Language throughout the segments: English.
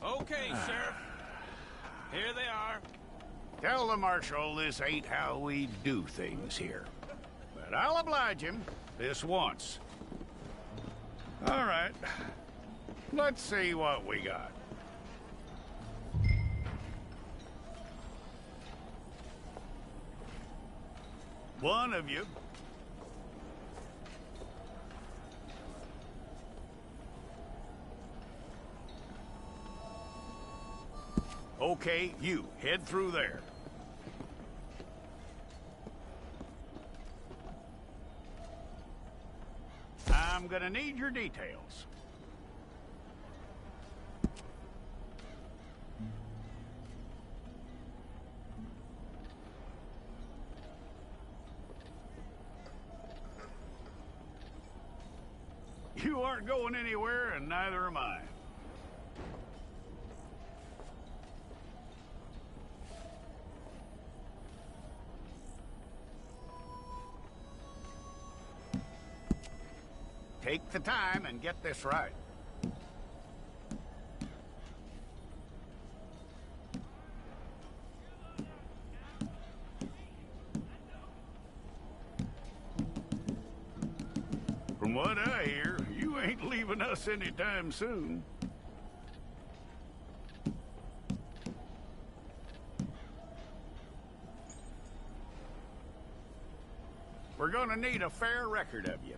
Okay, Sheriff. Here they are. Tell the Marshal this ain't how we do things here. But I'll oblige him this once. All right. Let's see what we got. One of you. Okay, you, head through there. I'm gonna need your details. You aren't going anywhere, and neither am I. Take the time and get this right. From what I hear, you ain't leaving us anytime soon. We're gonna need a fair record of you.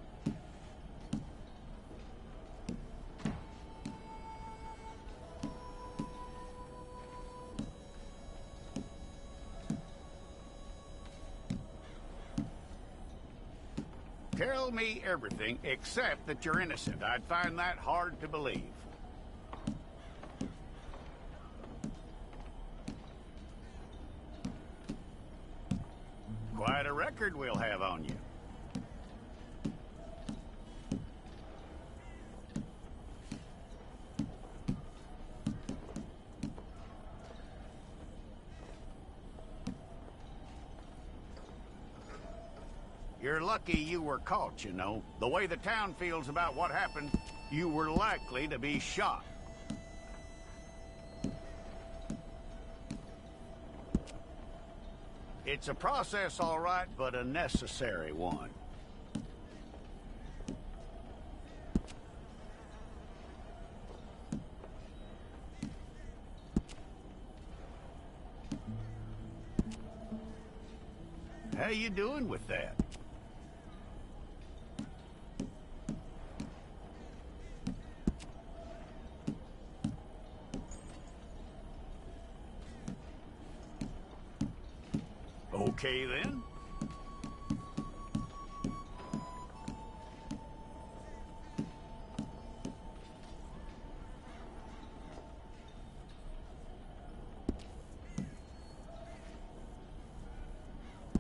Tell me everything except that you're innocent. I'd find that hard to believe. Quite a record we'll have on you. You're lucky you were caught, you know. The way the town feels about what happened, you were likely to be shot. It's a process, all right, but a necessary one. How you doing with that? Okay, then.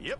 Yep.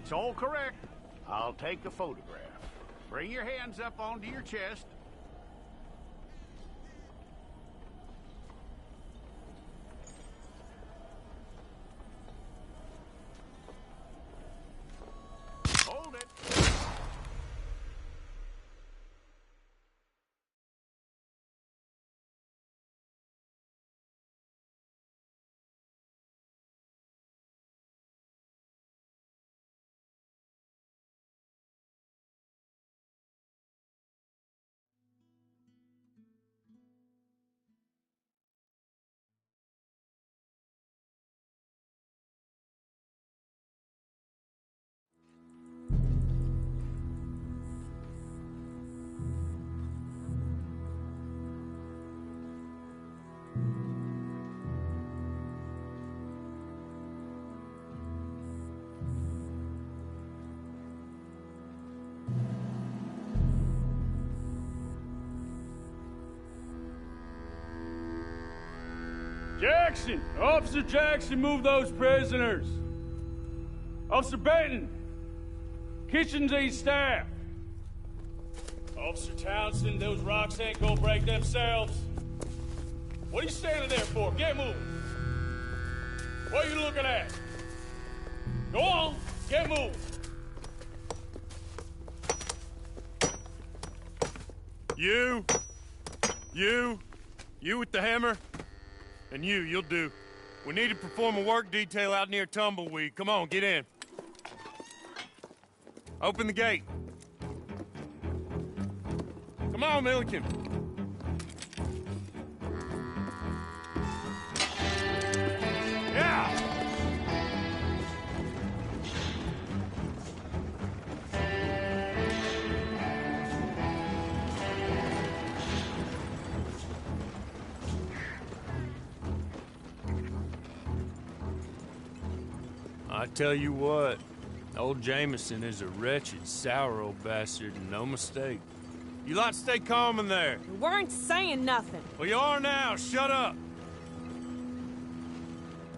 It's all correct. I'll take a photograph. Bring your hands up onto your chest. Hold it. Jackson! Officer Jackson, move those prisoners! Officer Benton! Kitchens ain't staff! Officer Townsend, those rocks ain't gonna break themselves. What are you standing there for? Get moving! What are you looking at? Go on, get moving! You with the hammer? And you'll do. We need to perform a work detail out near Tumbleweed. Come on, get in. Open the gate. Come on, Milliken. Yeah! I tell you what, old Jameson is a wretched, sour old bastard, and no mistake. You lot stay calm in there. We weren't saying nothing. Well, you are now. Shut up.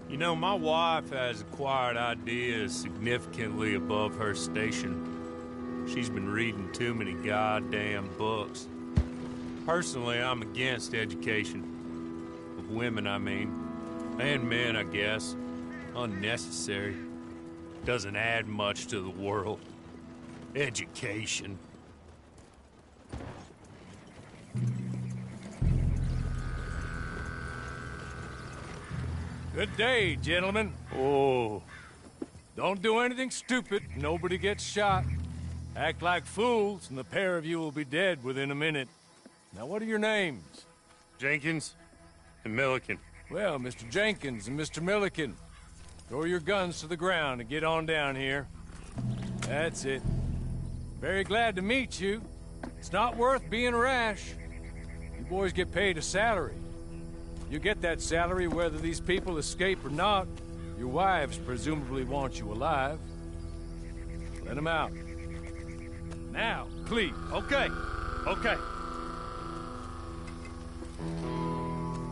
You know, my wife has acquired ideas significantly above her station. She's been reading too many goddamn books. Personally, I'm against education. Of women, I mean. And men, I guess. Unnecessary. Doesn't add much to the world. Education. Good day, gentlemen. Oh. Don't do anything stupid. Nobody gets shot. Act like fools, and the pair of you will be dead within a minute. Now, what are your names? Jenkins and Milliken. Well, Mr. Jenkins and Mr. Milliken, throw your guns to the ground and get on down here. That's it. Very glad to meet you. It's not worth being rash. You boys get paid a salary. You get that salary whether these people escape or not. Your wives presumably want you alive. Let them out. Now, please. Okay.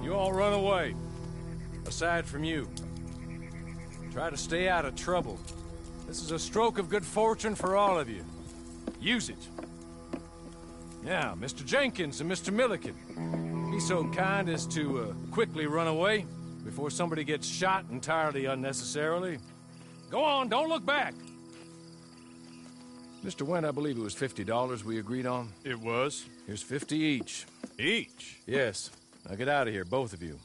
You all run away. Aside from you. Try to stay out of trouble. This is a stroke of good fortune for all of you. Use it. Now, Mr. Jenkins and Mr. Milliken, be so kind as to quickly run away before somebody gets shot entirely unnecessarily. Go on, don't look back. Mr. Wendt, I believe it was $50 we agreed on. It was. Here's 50 each. Each? Yes. Now get out of here, both of you.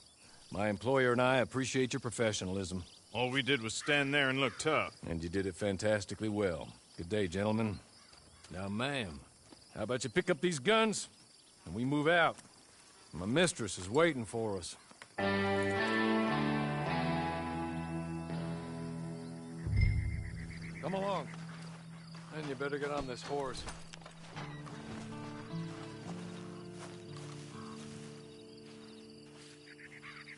My employer and I appreciate your professionalism. All we did was stand there and look tough. And you did it fantastically well. Good day, gentlemen. Now, ma'am, how about you pick up these guns, and we move out? My mistress is waiting for us. Come along. And you better get on this horse.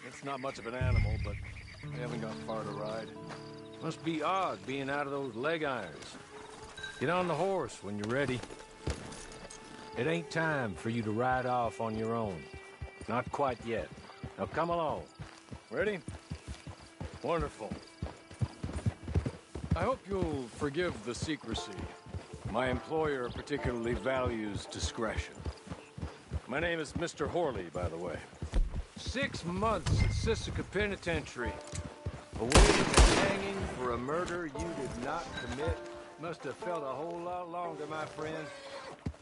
It's not much of an animal, but we haven't got far to ride. Must be odd being out of those leg irons. Get on the horse when you're ready. It ain't time for you to ride off on your own. Not quite yet. Now come along. Ready? Wonderful. I hope you'll forgive the secrecy. My employer particularly values discretion. My name is Mr. Horley, by the way. 6 months at Sisika Penitentiary. Awaiting a hanging for a murder you did not commit. Must have felt a whole lot longer, my friend.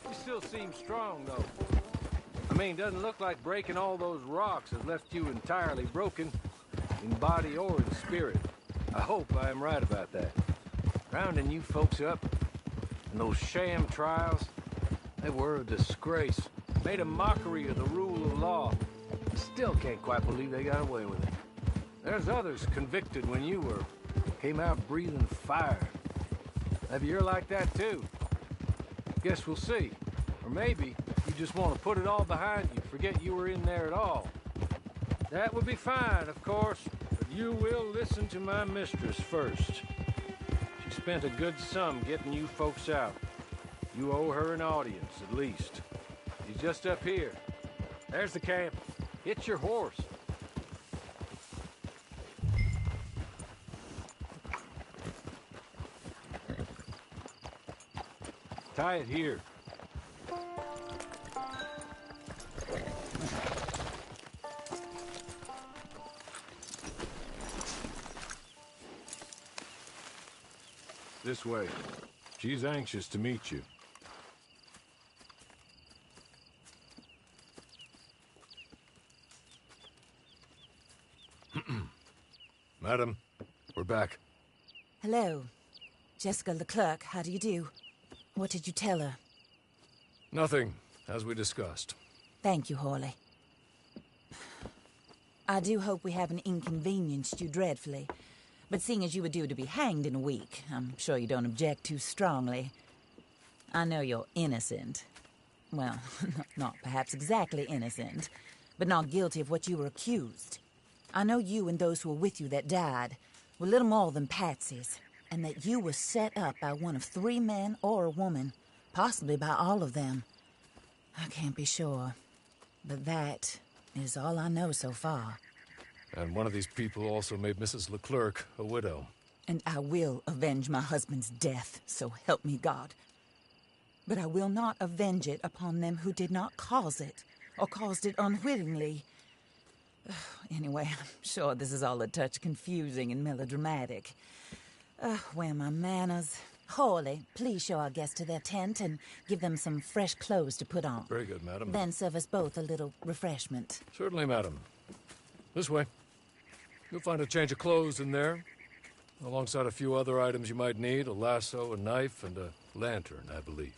You still seem strong, though. I mean, doesn't look like breaking all those rocks has left you entirely broken, in body or in spirit. I hope I am right about that. Rounding you folks up, and those sham trials, they were a disgrace. Made a mockery of the rule of law. Still can't quite believe they got away with it. There's others convicted when you were. Came out breathing fire. Maybe you're like that too. Guess we'll see. Or maybe you just want to put it all behind you, forget you were in there at all. That would be fine, of course, but you will listen to my mistress first. She spent a good sum getting you folks out. You owe her an audience, at least. She's just up here. There's the camp. Hit your horse. Tie it here. This way. She's anxious to meet you. Madam, we're back. Hello. Jessica Leclerc, how do you do? What did you tell her? Nothing, as we discussed. Thank you, Horley. I do hope we haven't inconvenienced you dreadfully. But seeing as you were due to be hanged in a week, I'm sure you don't object too strongly. I know you're innocent. Well, not perhaps exactly innocent, but not guilty of what you were accused. I know you and those who were with you that died were little more than patsies, and that you were set up by one of 3 men or a woman, possibly by all of them. I can't be sure, but that is all I know so far. And one of these people also made Mrs. Leclerc a widow. And I will avenge my husband's death, so help me God. But I will not avenge it upon them who did not cause it, or caused it unwittingly. Anyway, I'm sure this is all a touch confusing and melodramatic. Where are my manners? Horley, please show our guests to their tent and give them some fresh clothes to put on. Very good, madam. Then serve us both a little refreshment. Certainly, madam. This way. You'll find a change of clothes in there, alongside a few other items you might need, a lasso, a knife, and a lantern, I believe.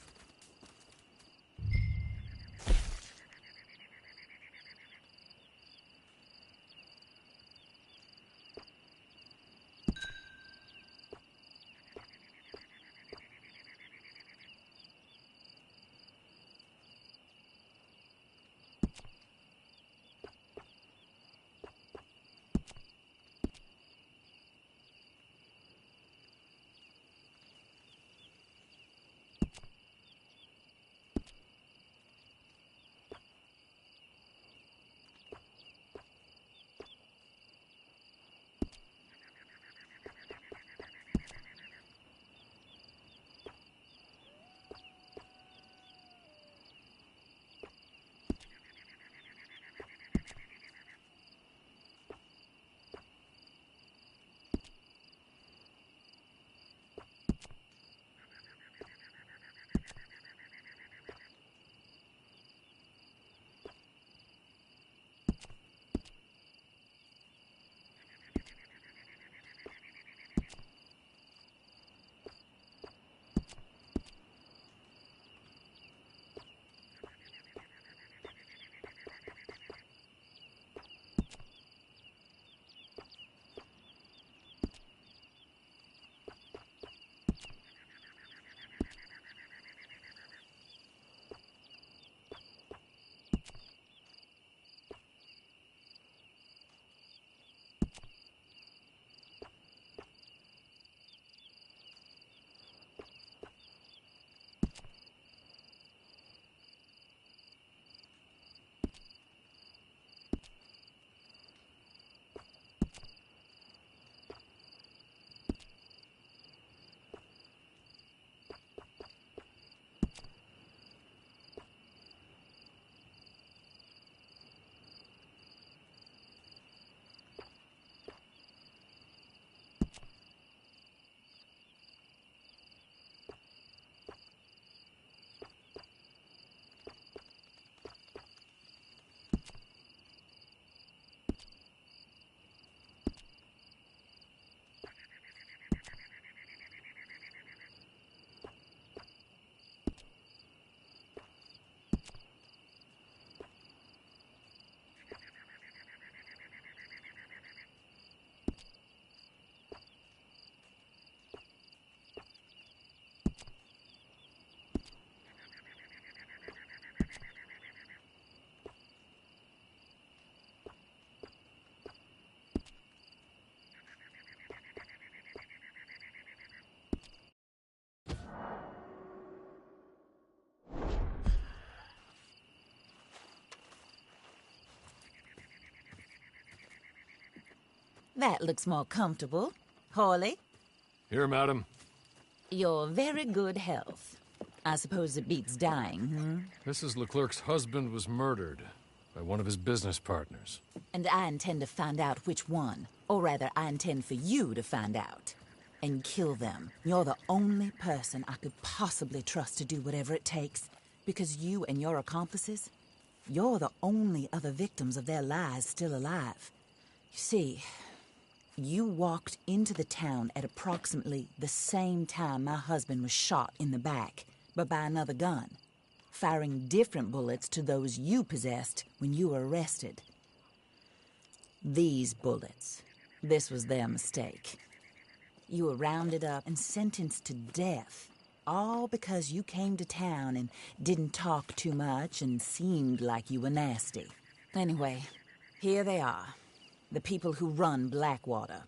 That looks more comfortable. Hawley, Here, madam. your very good health. I suppose it beats dying, hmm? Mrs. Leclerc's husband was murdered by one of his business partners. And I intend to find out which one. Or rather, I intend for you to find out. And kill them. You're the only person I could possibly trust to do whatever it takes. Because you and your accomplices, you're the only other victims of their lies still alive. You see, you walked into the town at approximately the same time my husband was shot in the back, but by another gun, firing different bullets to those you possessed when you were arrested. These bullets, this was their mistake. You were rounded up and sentenced to death, all because you came to town and didn't talk too much and seemed like you were nasty. Anyway, here they are, the people who run Blackwater.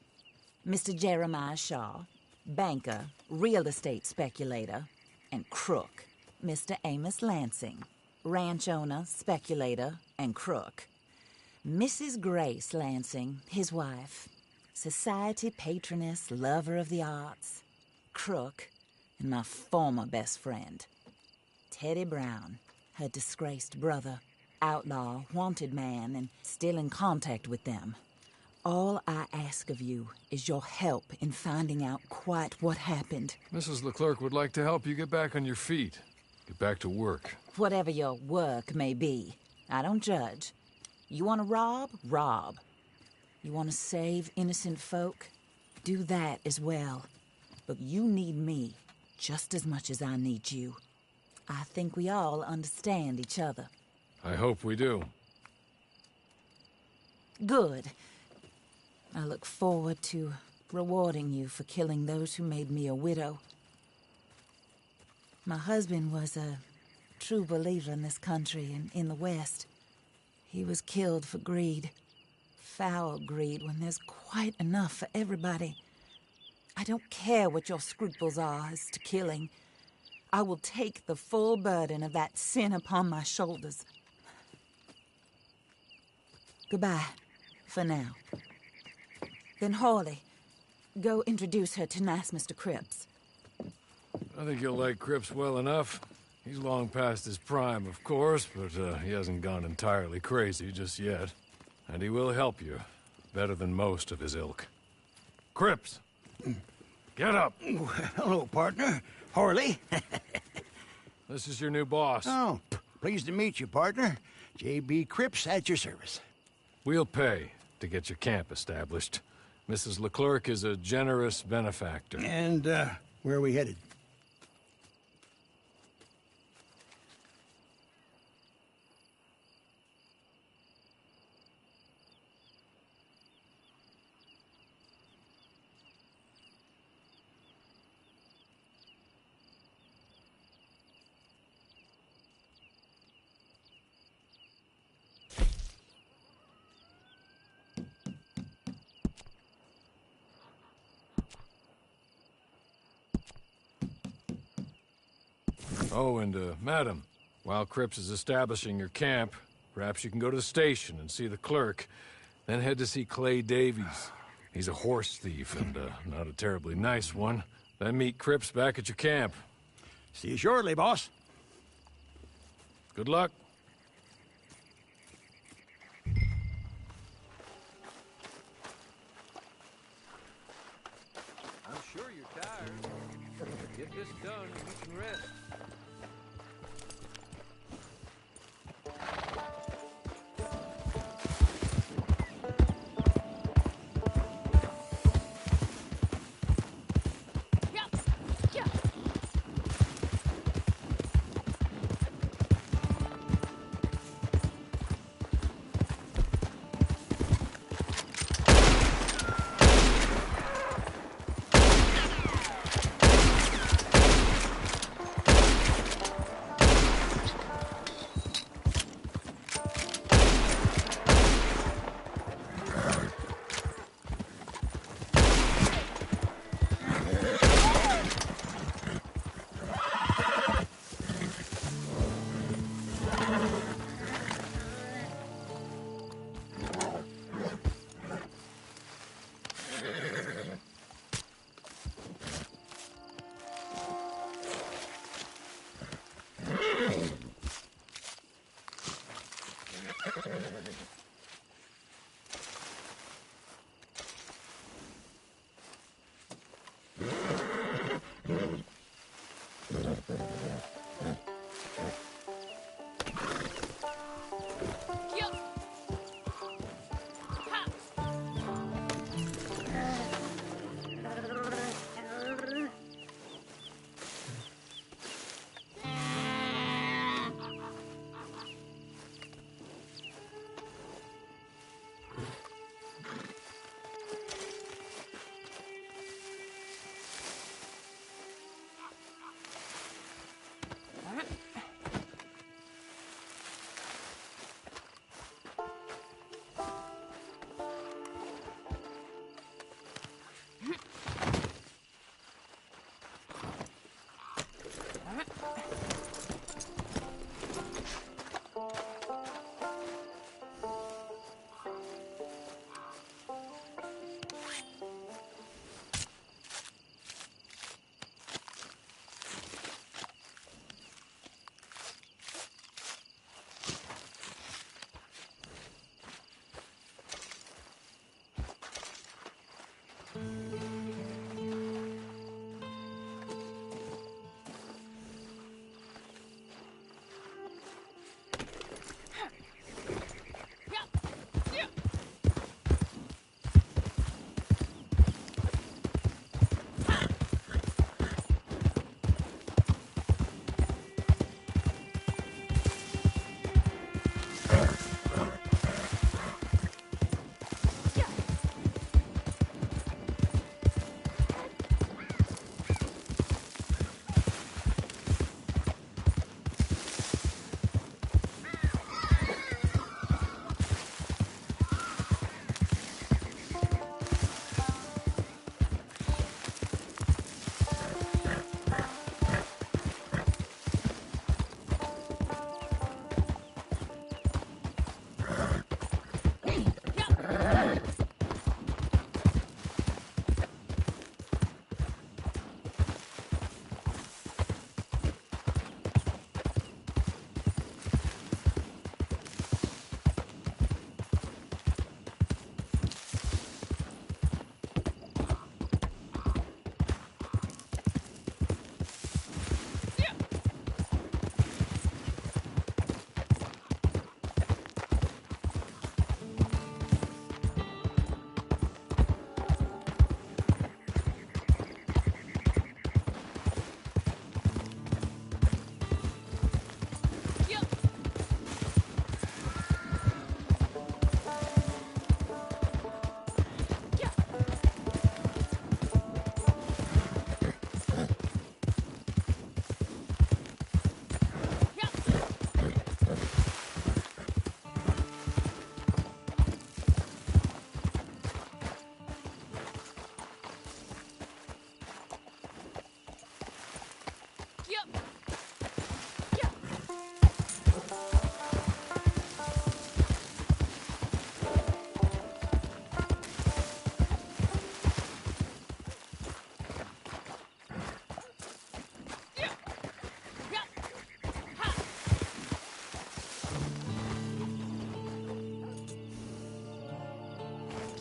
Mr. Jeremiah Shaw, banker, real estate speculator, and crook. Mr. Amos Lansing, ranch owner, speculator, and crook. Mrs. Grace Lansing, his wife, society patroness, lover of the arts, crook, and my former best friend. Teddy Brown, her disgraced brother, outlaw, wanted man, and still in contact with them. All I ask of you is your help in finding out quite what happened. Mrs. Leclerc would like to help you get back on your feet. Get back to work. Whatever your work may be, I don't judge. You want to rob? Rob. You want to save innocent folk? Do that as well. But you need me just as much as I need you. I think we all understand each other. I hope we do. Good. I look forward to rewarding you for killing those who made me a widow. My husband was a true believer in this country and in the West. He was killed for greed. Foul greed when there's quite enough for everybody. I don't care what your scruples are as to killing. I will take the full burden of that sin upon my shoulders. Goodbye, for now. Then Hawley, go introduce her to nice Mr. Cripps. I think you'll like Cripps well enough. He's long past his prime, of course, but he hasn't gone entirely crazy just yet. And he will help you, better than most of his ilk. Cripps! Get up! Hello, partner. Hawley. This is your new boss. Oh, pleased to meet you, partner. J.B. Cripps at your service. We'll pay to get your camp established. Mrs. Leclerc is a generous benefactor. And, where are we headed? Oh, and, madam, while Cripps is establishing your camp, perhaps you can go to the station and see the clerk, then head to see Clay Davies. He's a horse thief and, not a terribly nice one. Then meet Cripps back at your camp. See you shortly, boss. Good luck. I'm sure you're tired. Get this done and you can rest.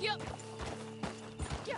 Yep. Yeah.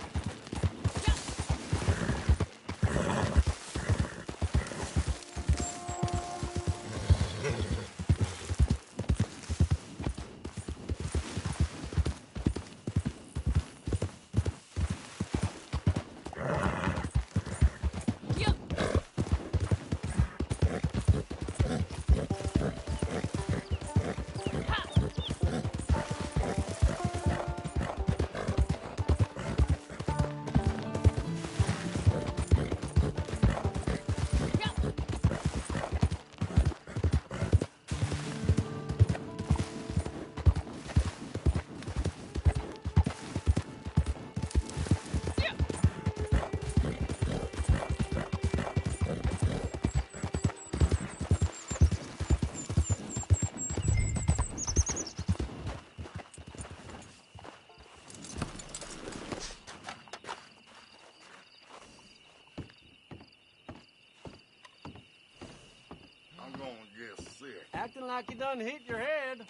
I'm gonna get sick. Acting like you done hit your head.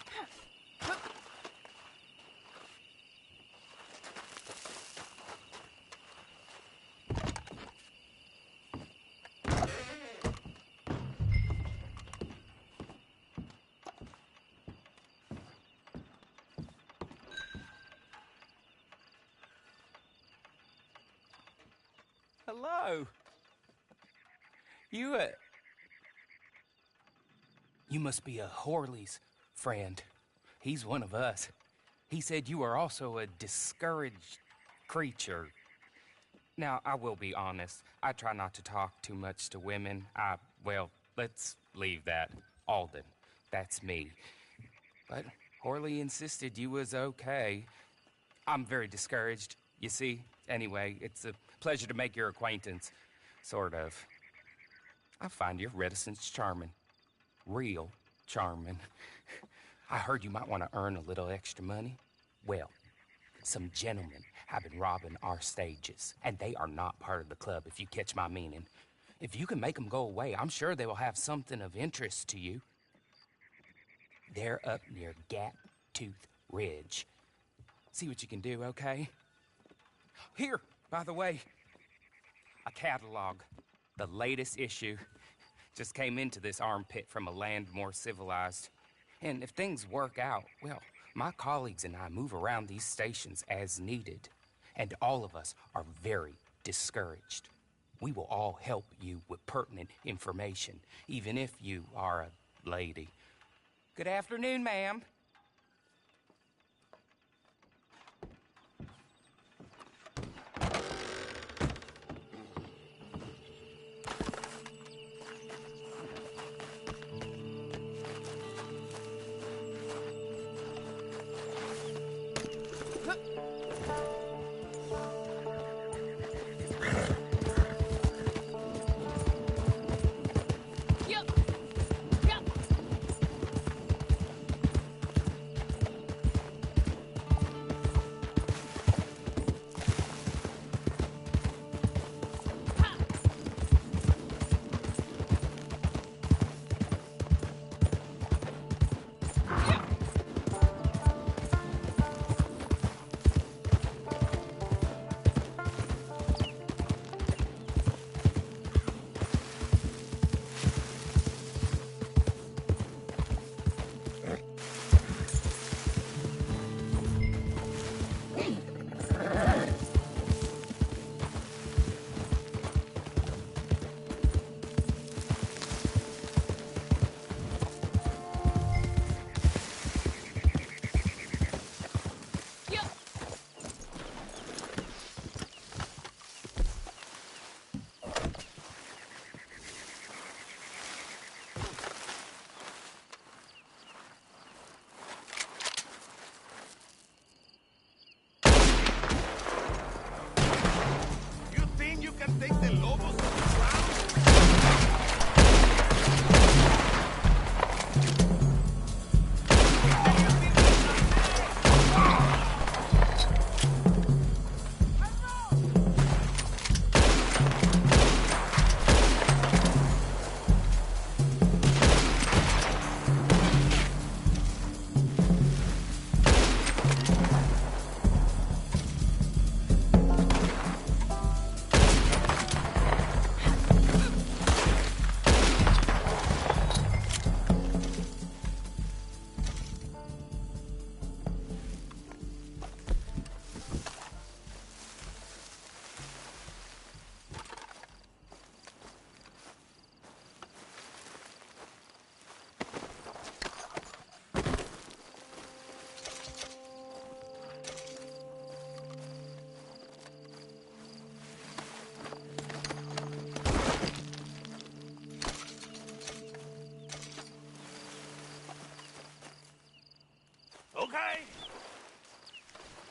Hello. You must be a Horley's friend. He's one of us. He said you are also a discouraged creature. Now, I will be honest. I try not to talk too much to women. Well, let's leave that. Alden, that's me. But Horley insisted you was okay. I'm very discouraged, you see. Anyway, it's a pleasure to make your acquaintance. Sort of. I find your reticence charming. Real charming. I heard you might want to earn a little extra money. Well, some gentlemen have been robbing our stages, and they are not part of the club, if you catch my meaning. If you can make them go away, I'm sure they will have something of interest to you. They're up near Gap Tooth Ridge. See what you can do, okay? Here, by the way, a catalog. The latest issue. Just came into this armpit from a land more civilized. And if things work out, well, my colleagues and I move around these stations as needed. And all of us are very discouraged. We will all help you with pertinent information, even if you are a lady. Good afternoon, ma'am.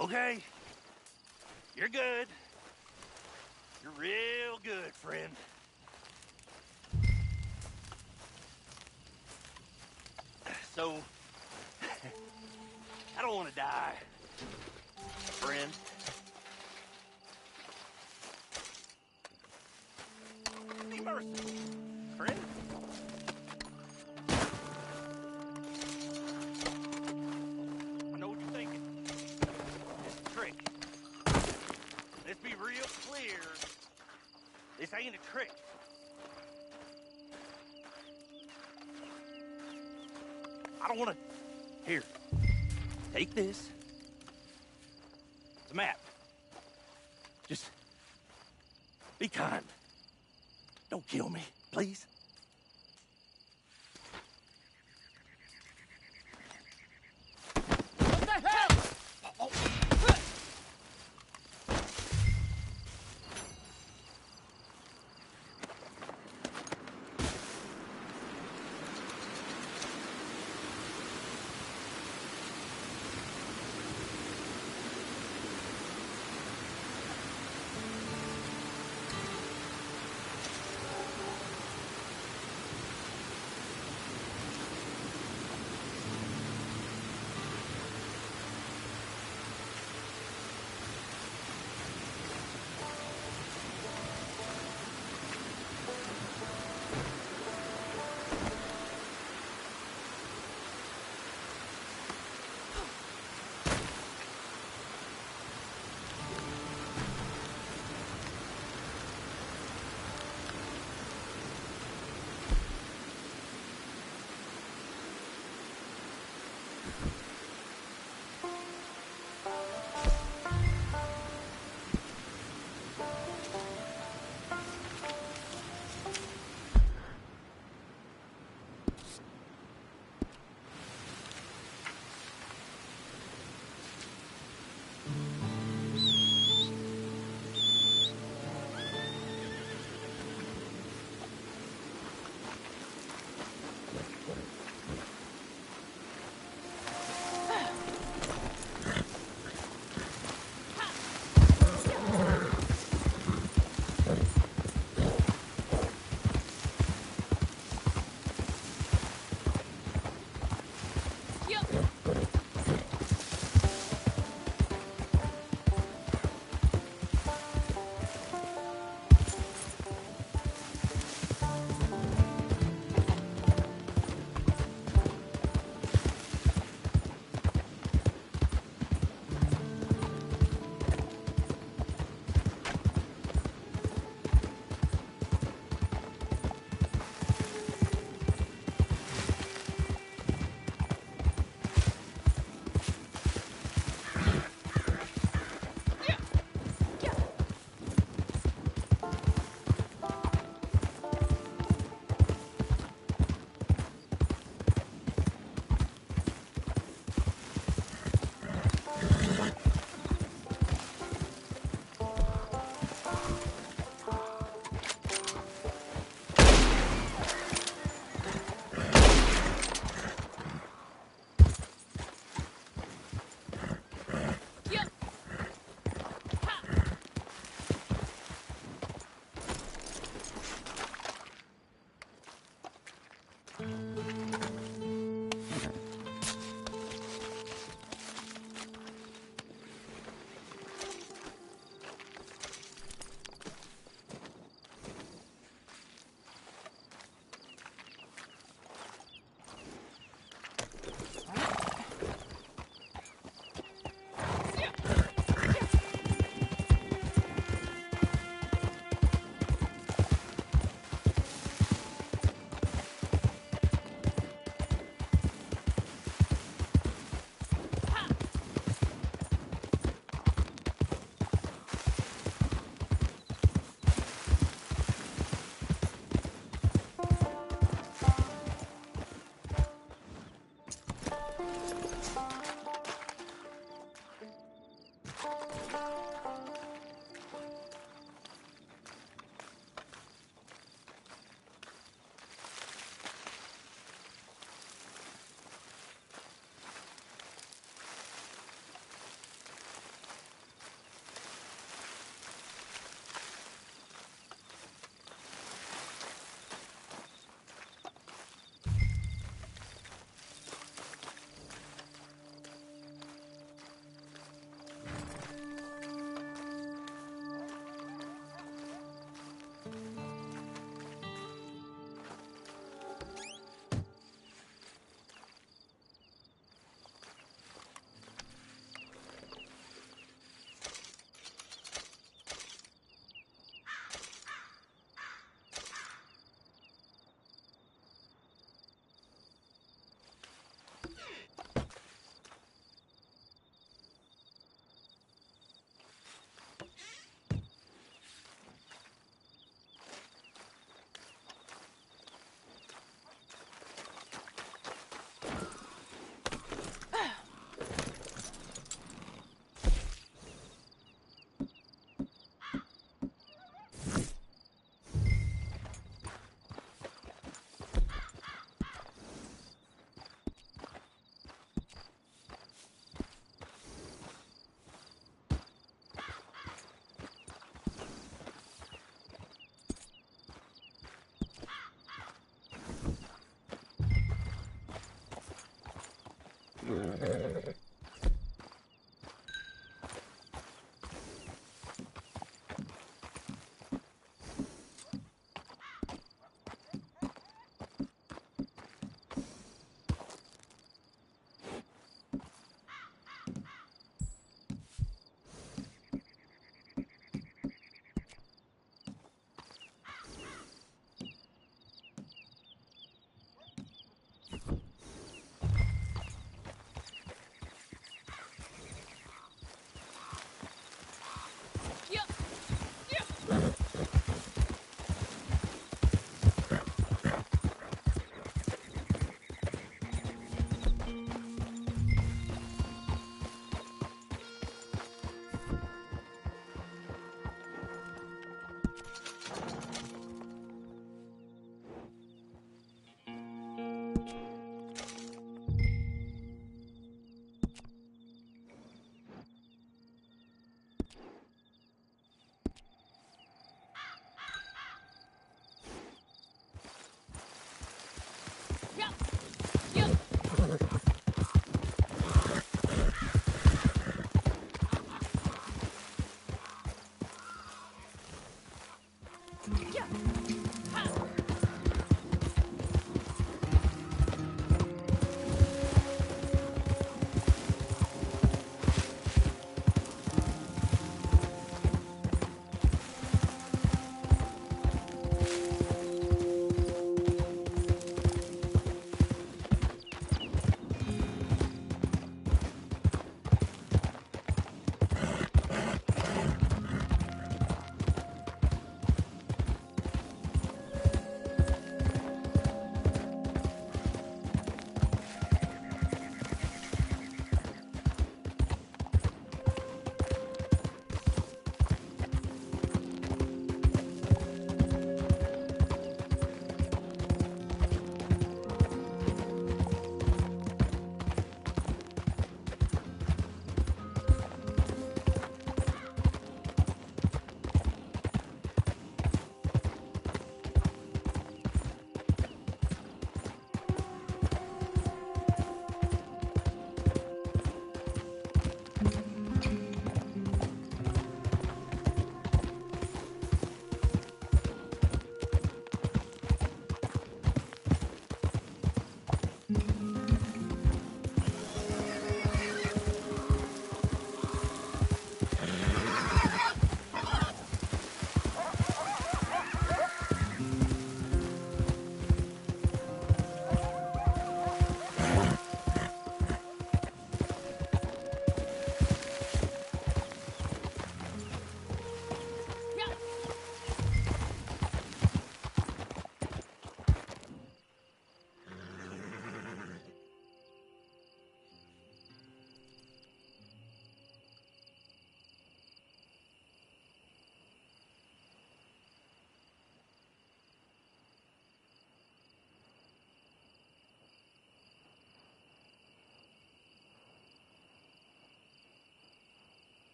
Okay? You're good. You're real good, friend. So, I don't want to die, friend. Be merciful, friend. I know what you're thinking. It's a trick. Let's be real clear. This ain't a trick. I don't want to... Here. Take this. It's a map. Just... be kind. Don't kill me, please. What the hell?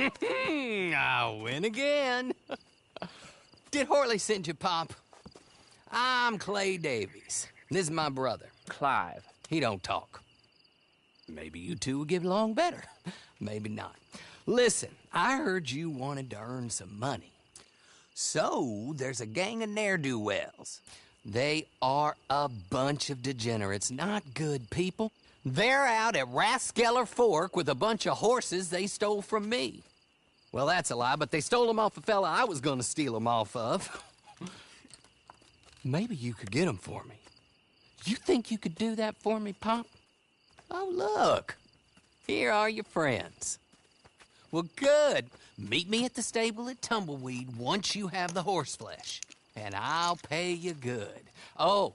I win again. Did Horley send you, Pop? I'm Clay Davies. This is my brother, Clive. He don't talk. Maybe you two will get along better. Maybe not. Listen, I heard you wanted to earn some money. So, there's a gang of ne'er-do-wells. They are a bunch of degenerates, not good people. They're out at Raskeller Fork with a bunch of horses they stole from me. Well, that's a lie, but they stole them off a fella I was gonna steal them off of. Maybe you could get them for me. You think you could do that for me, Pop? Oh, look. Here are your friends. Well, good. Meet me at the stable at Tumbleweed once you have the horse flesh, and I'll pay you good. Oh,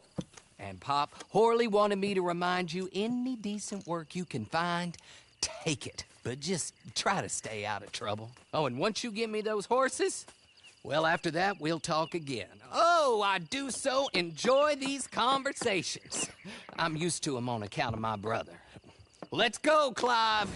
and Pop, Horley wanted me to remind you, any decent work you can find, take it. But just try to stay out of trouble. Oh, and once you give me those horses, well, after that, we'll talk again. Oh, I do so enjoy these conversations. I'm used to them on account of my brother. Let's go, Clive.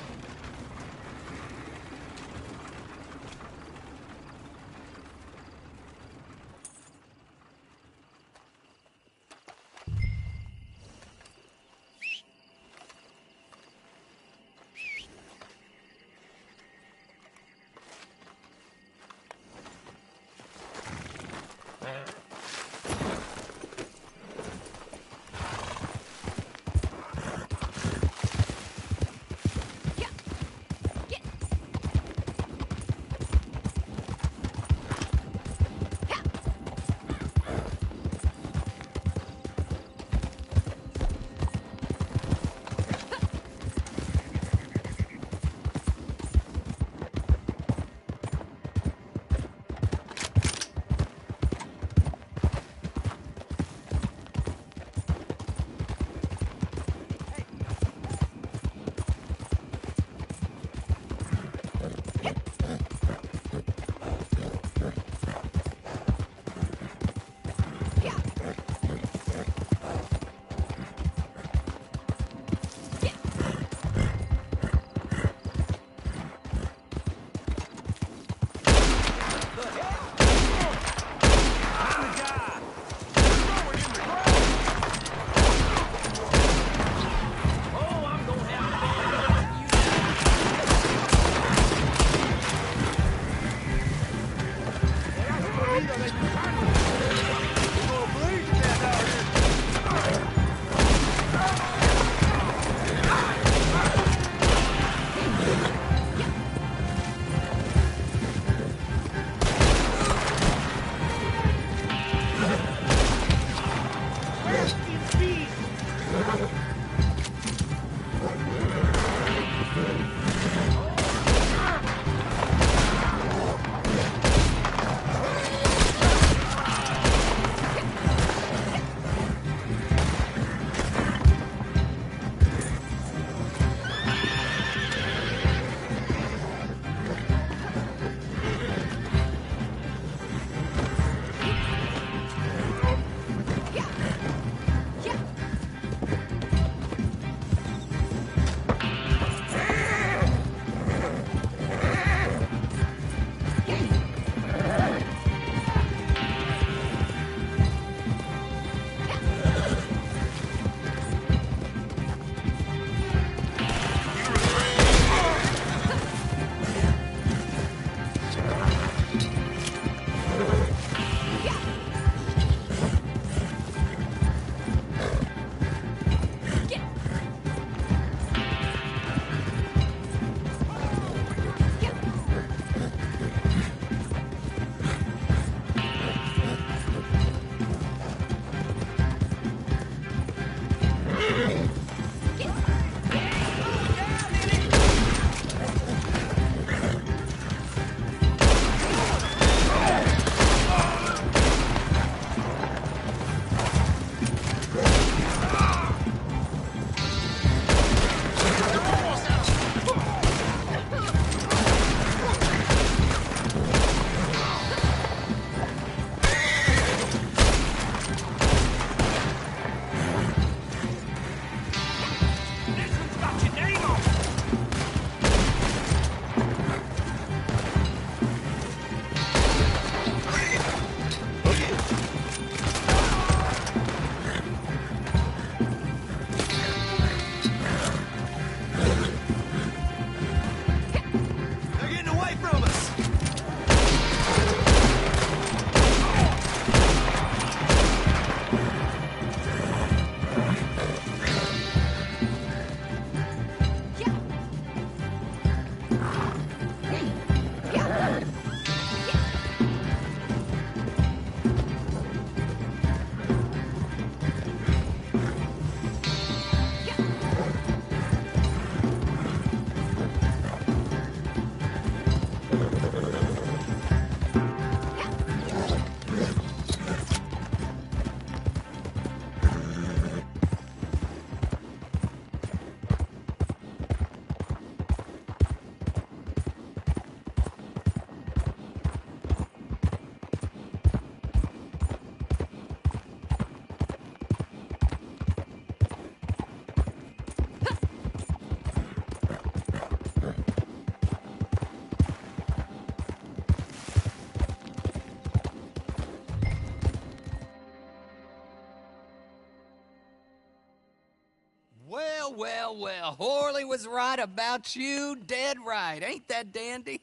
well. Horley was right about you, dead right. Ain't that dandy?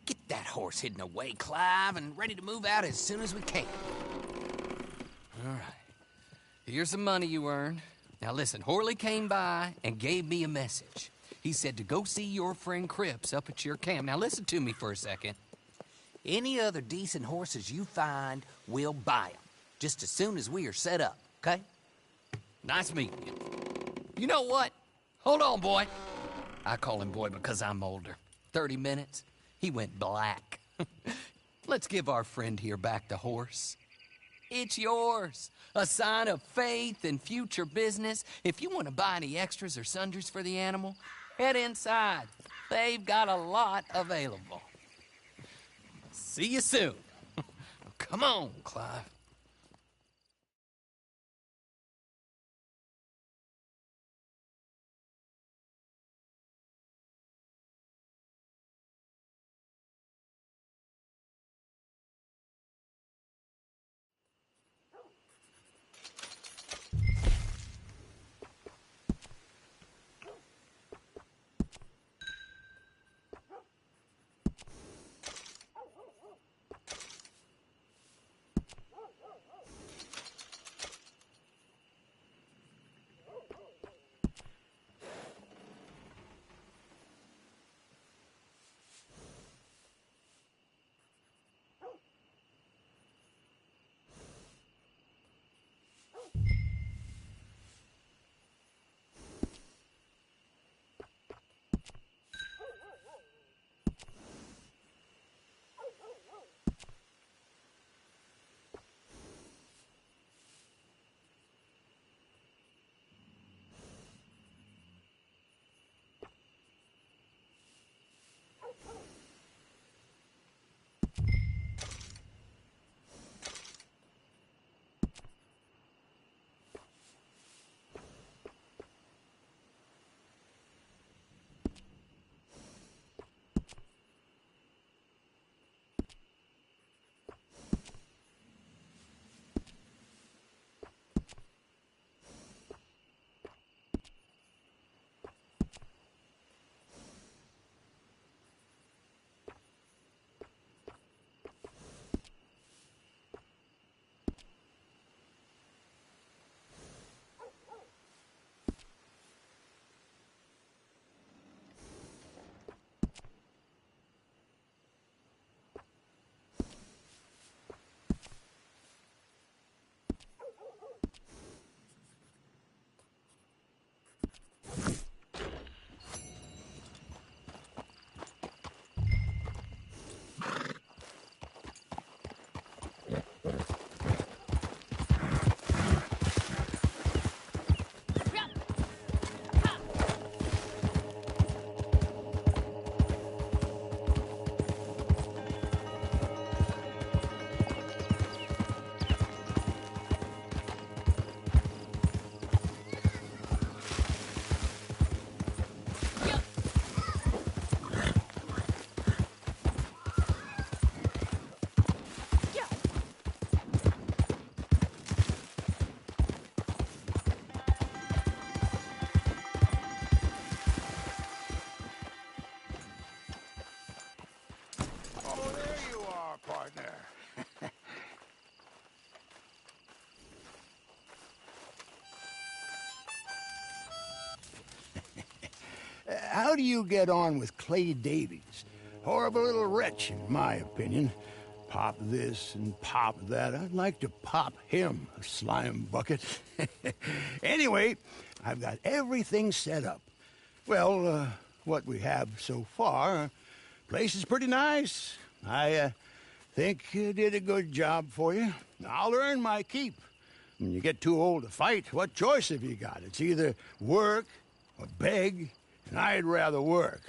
Get that horse hidden away, Clive, and ready to move out as soon as we can. All right. Here's the money you earned. Now listen, Horley came by and gave me a message. He said to go see your friend Cripps up at your camp. Now listen to me for a second. Any other decent horses you find, we'll buy them. Just as soon as we are set up, okay? Nice meeting you. You know what? Hold on, boy. I call him boy because I'm older. 30 minutes, he went black. Let's give our friend here back the horse. It's yours. A sign of faith and future business. If you want to buy any extras or sundries for the animal, head inside. They've got a lot available. See you soon. Come on, Clive. How do you get on with Clay Davies? Horrible little wretch, in my opinion. Pop this and pop that. I'd like to pop him, a slime bucket. Anyway, I've got everything set up. Well, what we have so far, place is pretty nice. I think you did a good job for you. I'll earn my keep. When you get too old to fight, what choice have you got? It's either work or beg, and I'd rather work.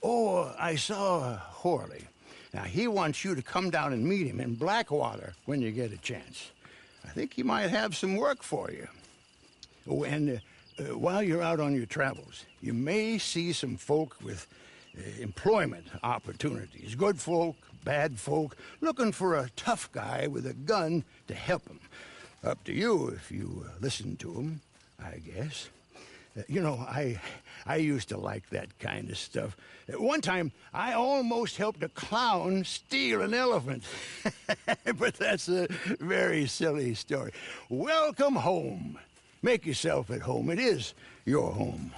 Oh, I saw Horley. Now, he wants you to come down and meet him in Blackwater when you get a chance. I think he might have some work for you. Oh, and while you're out on your travels, you may see some folk with employment opportunities. Good folk, bad folk, looking for a tough guy with a gun to help them. Up to you if you listen to them, I guess. You know, I used to like that kind of stuff. One time, I almost helped a clown steal an elephant. But that's a very silly story. Welcome home. Make yourself at home. It is your home.